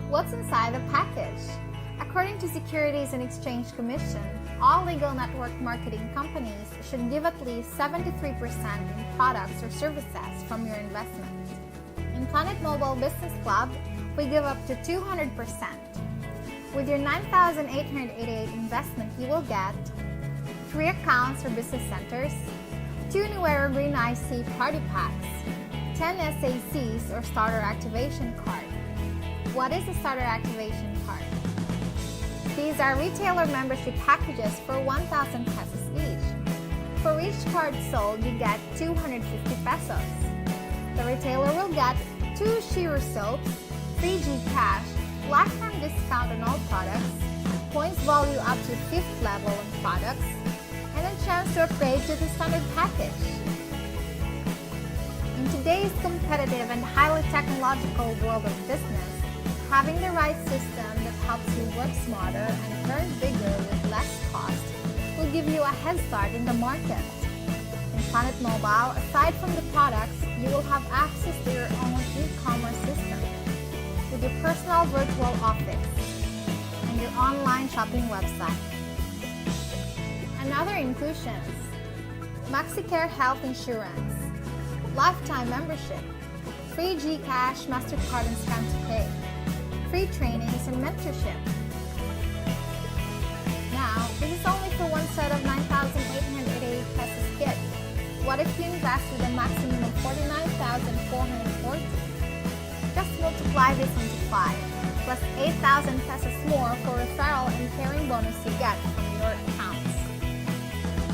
What's inside the package? According to Securities and Exchange Commission, all legal network marketing companies should give at least 73% in products or services from your investment. In Planet Mobile Business Club, we give up to 200%. With your $9,888 investment, you will get 3 accounts or business centers, 2 new Era Green IC party packs, 10 SACs or starter activation card. What is a starter activation card? These are retailer membership packages for 1,000 pesos each. For each card sold, you get 250 pesos. The retailer will get 2 Shearer soaps, free Gcash, lifetime discount on all products, points value up to 5th level on products, and a chance to upgrade to the standard package. In today's competitive and highly technological world of business, having the right system that helps you work smarter and earn bigger with less cost will give you a head start in the market. In Planet Mobile, aside from the products, you will have access to your own e-commerce system with your personal virtual office and your online shopping website. And other inclusions: MaxiCare Health Insurance, lifetime membership, free Gcash, MasterCard and Scan to Pay, free trainings and mentorship. Now, this is only for one set of 9,888 pesos kit. What if you invest with a maximum of 49,440? Just multiply this into 5, plus 8,000 pesos more for referral and pairing bonus you get from your accounts.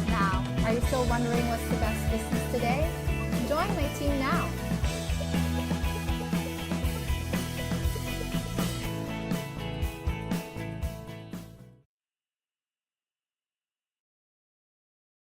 Now, are you still wondering what's the best business today? Join my team now.